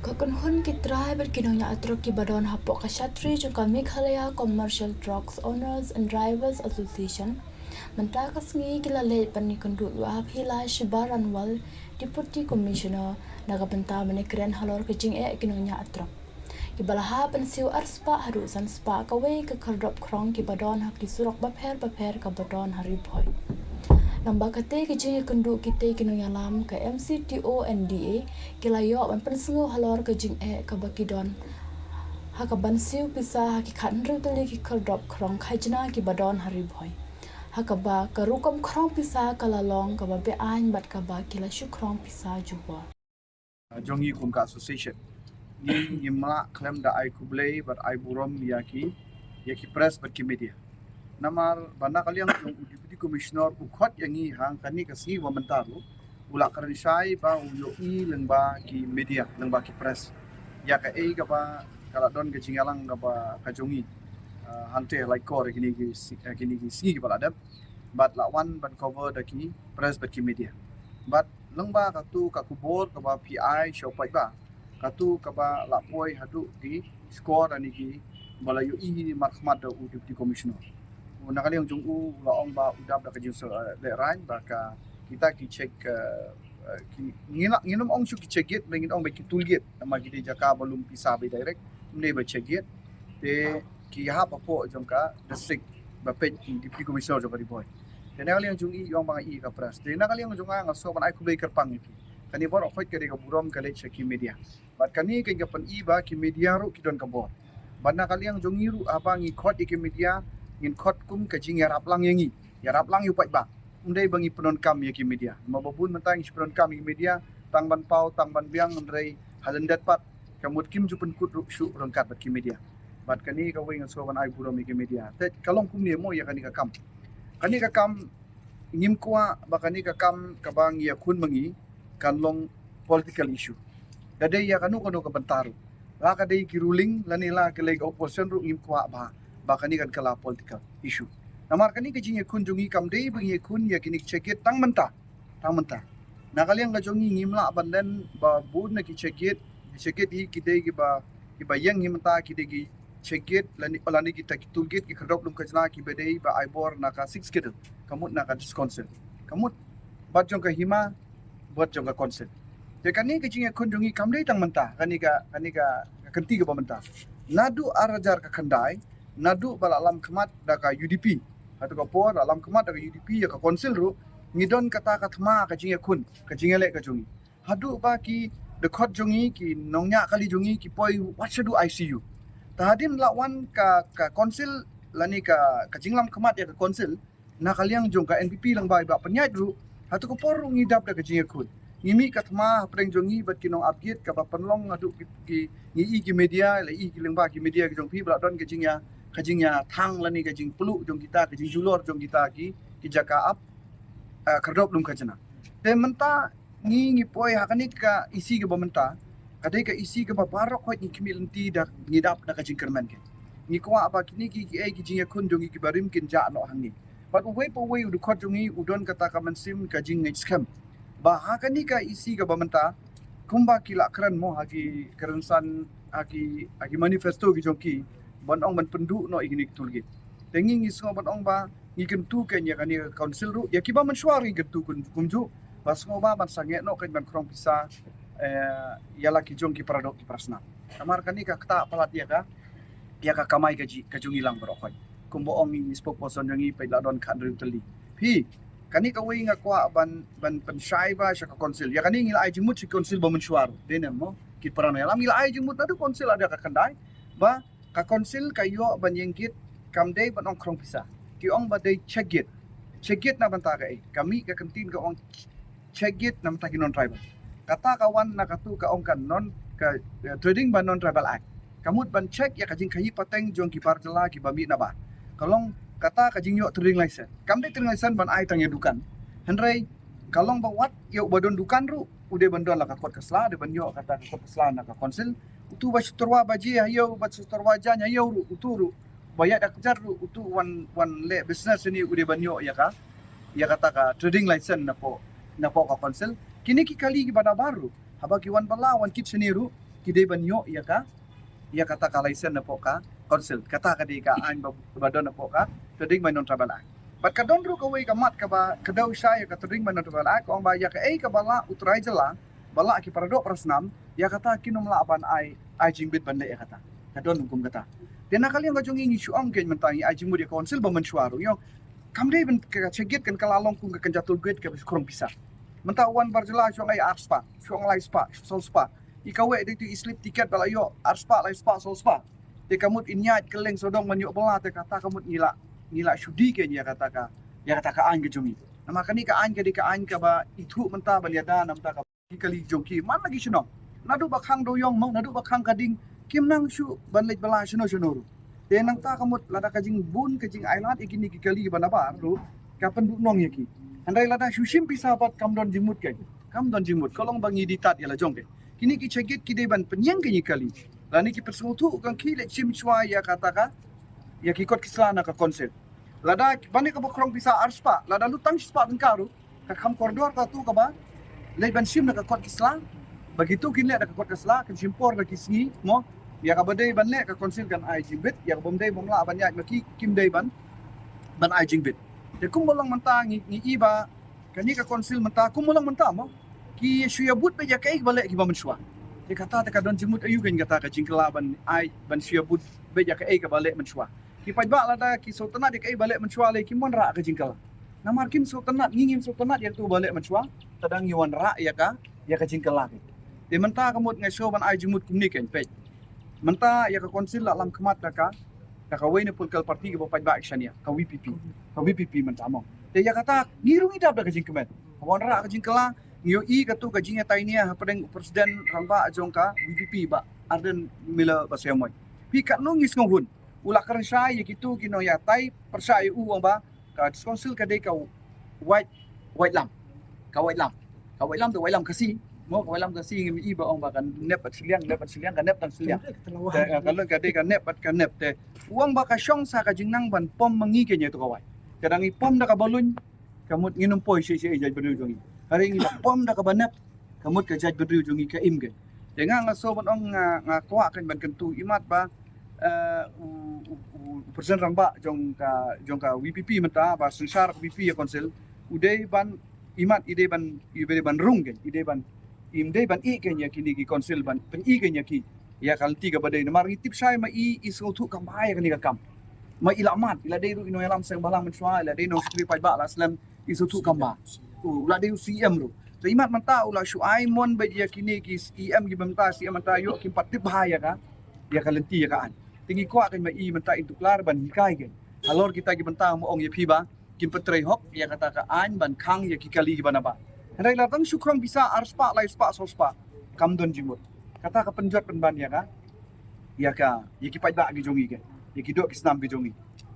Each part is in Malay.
Kakunhun kitrai berkinunya atro ki badon hapok kashatri jungka Meghalaya Commercial Trucks Owners and Drivers Association mentakas ngi kila late pani kunduk wahab hilai shibaranwal Deputy Commissioner nagabenta menekren halor kejing kinunya atro kibalaha pensiu arspa harusan spa kawai ke kerdop krong ki badon hak di surok bapher ka badon haribhoy Namba kate kejing kenduk kita kino yalam ke MCTO NDA kilayo ban pensengu halor kejing ka bakidon hakaban siu pisa hakikat nrutali ki kerdop krong khajna ki badon haribhoy hakaba karukom krong pisa kalalong ka babe an bat ka ba kila shu krong pisa juwa Jongi Kumka Association. Ni ma claim da ai kublei but ai burom yaki press berki media. Namar bana kalian yung deputy commissioner ukot yangi hang kani kasi wamentaru ula karan syai ba uyo I lengba ki media lengba ki press. Ya ka ei ka ba kala don ke jingalang ka ba ka jongi hante like kor gini ki singi ki baladap but la one ban cover da ki press berki media. But lengba katu ka kubor ka ba PI shopai ba katu ka ba lapoi hadu di score ani ki balayu I markhmat da deputy commissioner. Nakali yang jungku laong ba udap da kajing le rain ba ka kita ki check nginum ong su ki check it mengin ong ba ki tulgit ama ki jaka balum pisa be direct mne ba check it te ki ha pa po jongka district ba pe deputy commissioner jo ba di boy te nakali yang jungi yong ba I ka pras te nakali yang junga ngaso ban ai ku be kerpang itu kani bor khoi ke ka burom kale check ki media bat kani ke pan I ba ki media ru ki don ka bor ban nakali yang jungi ru apa ngi khot ki media ngin khot kum kajing yarap lang yangi yarap lang yu pai ba undai bangi penon kam ya ki media mababun mentang penon kam ki media tang ban pau tang ban biang ndrei halendat pat kamut kim ju pen kut ru shu rangkat bat ki media bat kani ka wei ngaso ban ai burom ki media te kalong kum ni mo ya kani ka kam ngim kwa ba kani ka kam ka bang ya kun mangi kanlong political issue dadai ya kanu ka bantaru la ka dei ki ruling lanila ke leg opposition ru ngim kwa ba bakani kan kala political issue namar kani kejing kunjungi kam dei bengi kun ya kini cekit tang menta nakaliang kajongi ngimla bandan ba bud na ki cekit hi kidei ki ba yang ngimta kidei ki cekit lani kita ki tulgit ki kerdop dum kajna ki bedei ba aibor naka 6 kedel kamut naka disconsent kamut bat jong ka hima buat jong ka consent te kani kejing kunjungi kam dei tang menta kani ka kenti ka menta nadu arajar ka kandai nadu bala alam kemat daka UDP atau ka por alam kemat daka UDP ya ka konsil ru ngidon kata katma ka jinga kun ka jingale ka jungi hadu ba ki de khot jungi ki nongnya kali jungi ki poi what should do ICU tahadin lawan ka konsil lani ka jinglam kemat ya ka konsil na kaliang jong ka NPP lang ba penyait ru hatu ka por ngidap daka jinga kun ngimi katma preng jongi bat kinong update ka ba penlong adu ki ki media la ki lengba ki media ki jong pi bla don ka kajingnya thang lani kajing peluk jong kita kajing julor jong kita ki jaka up kerdop lum kajana te menta ngi poi hakani ka isi ke bamenta kadai ka isi ke barok khoi kimi lenti dak ngidap da kajing kerman ke ngi kwa apa kini ki jing kun jong ki barim kin ja no hangi but we po we udu khot jongi udon kata ka mansim kajing ngi scam ba hakani ka isi ke bamenta kumba kila keren mo hagi kerensan hagi manifesto ki jong ki ban ong ban pendu no ignik tulgit tengi ngi so ban ong ba ngi kentu kenya kani council ru ya kiba man syuari kentu kun kumju bas ngo ba ban sange no kan ban krong pisa yala ki jong ki paradok ki prasna kamar kani ka kta palat ya ka kamai ka jungi lang bro khoi kumbo ong ngi spokesperson ngi pe la don khan ru tali pi kani ka wi nga kwa ban pensyai ba sya ka council ya kani ngi ai jimut si council ba man syuar denem mo ki parana lam ngi ai jimut adu council ada ka kandai ba ka konsil kayo banyengkit kamdei banong krong pisa ki ong badai chegit na banta ka kami ka kantin ka ong chegit na mata non tribal kata kawan na katu ka ong kan non ka trading ban non tribal act kamut ban check ya kajing kahi pateng jong ki parjala ki bami na ba kalong kata kajing yo trading license kamdei trading license ban ai tang dukan henrei kalong ba wat yo badon dukan ru ude bandon la ka kot kasla de banyo kata kot kasla na ka konsil utu ba sutorwa baji ayo ba sutorwa janya ayo uturu bayat dak jar utu one le business ni ude banyo ya kata ka trading license na po ka konsil kini ki kali ki bada baru haba ki wan bala wan kit seniru kidai ban yo ia kata ka license na po ka council kata ka di ka an badon na po ka tading man non travel act but kadon ro ka way ka mat ka ba kadaw siya ka tading man non travel act kung ba ya ka ka bala utray jala bala ki parado prasnam ya kata kinom laban ai jingbit banda ya kata kadon hukum kata dan nakaliang ka jong ingi syuam ken mentangi ai jingmu di council ba mensuaro yo kamdai ben ka cegit kan kalalong kung ka jatul gate ka kurang pisah mentawan barjela syong ai arspa syong lai spa sol spa ikawe itu islip tiket bala yo arspa lai spa sol spa te kamut inyat keleng sodong manyuk bala te kata kamut ngila syudi ke ya kata ka an ke jongi nama kani ka an ke di ka an ka ba itu menta baliada nam ta ka kali jongki man lagi sino nadu bakhang doyong mau nadu bakhang kading kim nang syu banlej bala sino ru te nang ta kamut lada kajing bun kajing island ikini kali banabar ru kapan du nong yaki andai lada shushim pisapat kamdon jimut ke kamdon jimut kolong bangi ditat ya la jong ke kini ki cegit ki deban penyang ke kali lani ki persutu kan ki le chim chwa ya kata ya ki kot kislana ka konsep lada bani ka bokrong bisa arspa lada lutang spa bengkaru ka kam koridor ka tu ka ba leiban sim na ka kot kisla begitu kini ada ka kot kisla kan simpor na kisngi mo ya ka badai ban le ka konsep kan ai jimbit ya ka bomdai bomla ban ya ki kim dai ban ai jimbit de kum bolang mentang ni iba kani ka konsep menta kum bolang menta mo ki suya but pe ya kai balik ki ba mensua de kata ta don jimut ayu kan kata ka jingkela ban suya but be ya kai ka balik mensua ki pajba lada ki sultanat de kai balik mensua le ki mon ra ka jingkela namar kim sultanat ngingin sultanat ya tu balik mensua tadang yuan ra ya ka jingkela de menta kamut ngai so ban ai jimut kumni kan pe menta ya ka konsil lam kemat ka wei ne pulkal parti ke pajba action ya ka WPP menta mo de ya kata ngirung idap da ka jingkemen wan ra ka jingkela ngio i katu ka jinga tainia padang presiden ramba jongka WPP ba arden mila basemoy pi ka no ngis ngon ula karan sai gitu kino ya tai persai u ba ka konsil ka de ka white lam to white lam kasi mo white lam kasi ngi i ba ong ba kan nep siliang kan nep tan siliang kalau ka de ka nep te uang ba ka syong sa ka jingnang ban pom mangi ke nya to ka wai kadang i pom da ka balun kamut nginum poi si jaj bedu jongi hari ini pom da ka banap kamut ka jaj bedu jongi ka im ke dengan ngaso ban ong nga kwa kan ban kentu imat ba presiden ramba jong ka WPP menta ba sensar WPP ya konsel udai ban imat ide ban rung ke ide ban imde ban i ke nya kini ki konsel ban pen i ke nya ki ya kal tiga badai namar tip sai ma i isu tu kam bahaya kan kam ma ilamat ila dei ru ino yalam sang balang mensua ila dei no skri pai ba la slam isu tu kam ba ula dei CM ru so imat menta ula shuai mon be dia kini ki CM gi bemta CM menta yo ki pat tip bahaya ka ya kalenti ya kan tingi kwa kan ma i menta itu klar ban hikai ke alor kita gi benta mo ong ye phi ba kim petrei hok ya kata ka an ban khang ya ki kali gi banaba Rai latang syukrong bisa arspa lai spa sospa kamdon jimut kata ka penjot penban ya ka ya ki pajba gi jongi ke ya ki dok islam gi jongi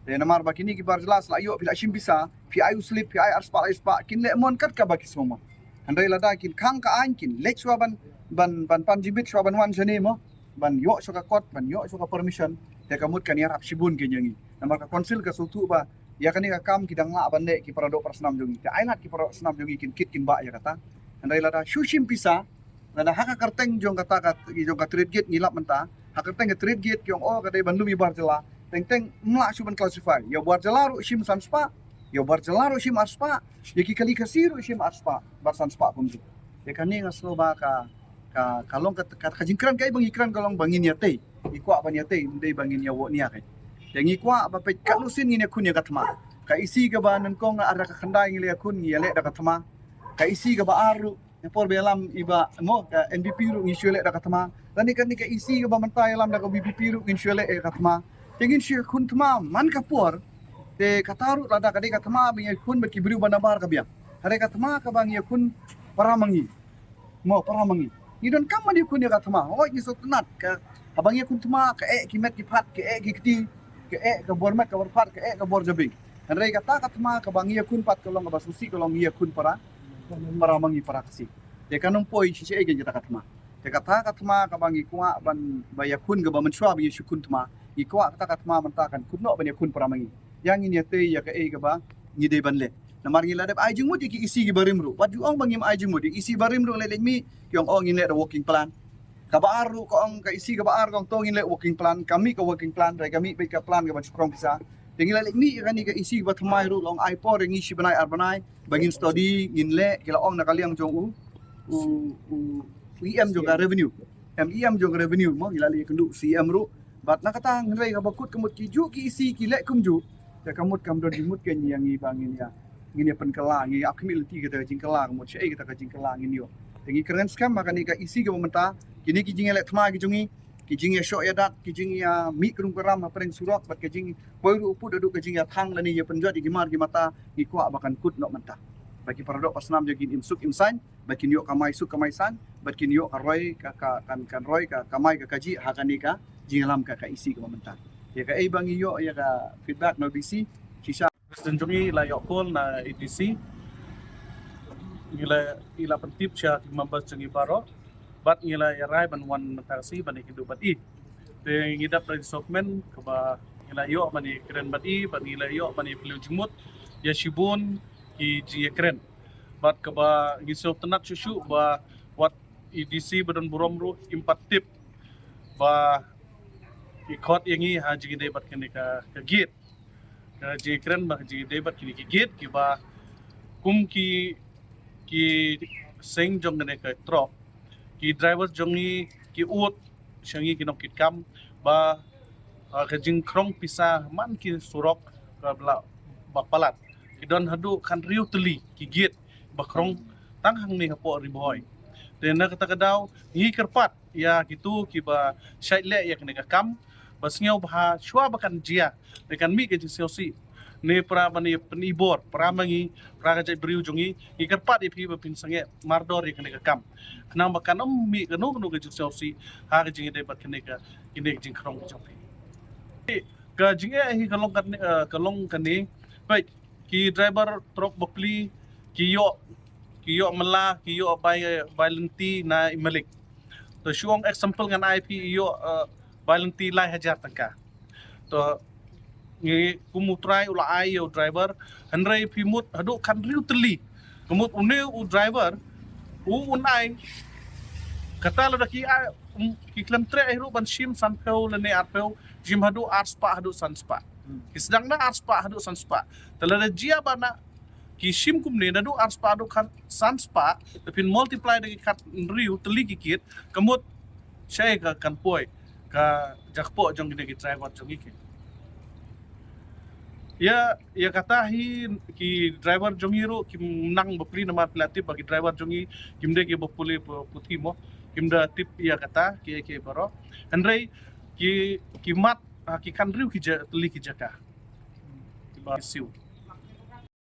de namar ba kini ki bar jelas la yo bila shim bisa pi ayu slip pi ay arspa lai spa kin le mon kat ka ba ki semua andai lada kin khang ka an kin lek swa ban pan jibit swa ban wan jane mo ban yo so ka kot ban yo so ka permission de kamut kan ya rap shibun ke nyangi namar ka konsil ka sultu ba ya kani ka kam kidang la bande ki parado persnam jongi ka ainat ki parado snam jongi kin ba ya kata andai lada shushim pisa lada haka karteng jong kata ka jong ka trade gate ngilap menta haka karteng ka trade gate kyong o ka dai ban lumi bar jela teng mla shuban classify ya bar jela ru shim san spa ya bar jela ru shim arspa ya ki kali kasiru shim arspa bar san spa pun ju ya kani ngaslo ba ka kalong ka jingkran kai bang ikran kalong bangin ya tei ikwa ban ya tei ndai bangin ya wo nia kai yang ikwa apa pe kalusin ngine kun ya katma ka isi ga ba nan kong ara ka khandai ngile kun ngile da katma ka isi ga ba aru por belam iba mo ka NBP ru ngishule da katma lani kan ka isi ga ba mantai lam da ka BPP ru ngishule e katma tingin shi kun tma man ka por te kataru lada ka de katma bi kun ba kibru banabar ka biang hare katma ka bang ya kun paramangi ni don kam man kun ya katma o ni so tunat ka abang ya kun tma ka kimet ki phat ke ki ke bormat ka borfat ke borjabing andai kata katma ka bangia kun pat kolong ba susi kolong ia kun para mangi para kasi de kanong poi si ege jata katma de kata katma ka bangi kuwa ban baya kun ga ba mensua bi shukun tma ikwa kata katma mentakan kunno ban kun para mangi yang ini te ya ka e ga ba ngide ban le namar ngila dep ajing mudi ki isi gi barimru wat ju ong bangim ajing mudi isi barimru le mi kyong ong ngine da working plan kabaar ru ko ang kaisi kabaar ko tong ile working plan kami ka working plan dai kami be ka plan ka krong pisa tingila lek mi kani ka isi ba thamai ru long ai por ngi si banai arbanai bagin study ngin le kila ong nakaliang jong u em jong ka revenue em jong revenue mo gila li kendu cm ru bat nakata ngai ka bakut kemut ki ju ki isi ki lek kum ju ta kamut kam do dimut ke yang ngi bangin ya ngini pen kala ngi akmiliti kita jingkala kemut sei kita ka jingkala ngin yo tengi keren skam makani ka isi ka mementa kini kijing elek thma kijungi kijing ya syok ya dat kijing ya mi kerung keram apreng surak bat kijing poiru upu duduk kijing ya thang lani ya penjat di gimar gi mata gi kwa bakan kut nok menta bagi paradok pasnam jagin imsuk imsan bagi yok kamai suk kamai san bagi yok aroi kan roi ka kamai ka kaji hakani ka jingalam ka isi ka mementa ya ka ei bangi yok ya ka feedback no bisi sisa Senjungi la yokol na EDC ila pentip cia members jengi baro bat ngila yarai ban wan mentasi ban hidu bat I te ngidap dari sokmen keba ngila yo mani keren bat I bat ngila yo mani peliu jumut ya shibun ki ji keren bat keba ngisop tenak susu ba wat EDC badan buromru impat tip ba ikot yangi haji gede bat kene ka git ka ji keren ba ji gede bat kini ki git ki ba kum ki sing jong ne ka trop ki driver jongi ki ut shangi ki nok kit kam ba ka jing krong pisa man ki surok ka bla ba palat ki don hadu kan riu teli ki git ba krong tang hang ni hapo riboy de na kata kadaw ngi kerpat ya gitu ki ba shait le ya kene ka kam ba sngeu ba shwa ba kan jia de kan mi ke ji siosi ne pra mani penibor pra mangi pra ka jai briu jongi ikar pat ipi ba pin sange mardor ikane ka kam kna ba kanam mi kanu kanu ka jisi ha ka jingi de bat kane ka kine jing krong jopi ka jingi hi kalong kane bai ki driver truk bapli ki yo mala ki yo bai lenti na imalik to syong example ngan IP yo bai lenti lai hajar tangka to ngi kumutrai ula ayo driver hanrai pimut hadu kan riu teli kumut une u driver unai kata la daki ki klem tre ru ban shim san peu lene arpeu jim hadu arspa hadu sanspa ki sedang na arspa hadu sanspa talada jia bana ki shim kumne nadu arspa hadu kan sanspa tapi multiply dengan kat riu teli kikit kumut syai ka kan poi ka jakpo jong gede driver jong iki ya kata ki driver jongi ro kim nang bapli nama pelatih bagi driver jongi kimde ke bapuli puti mo kimda tip ya kata ki baro andrei ki mat ki kan riu ki teli ki jaka ki ba siu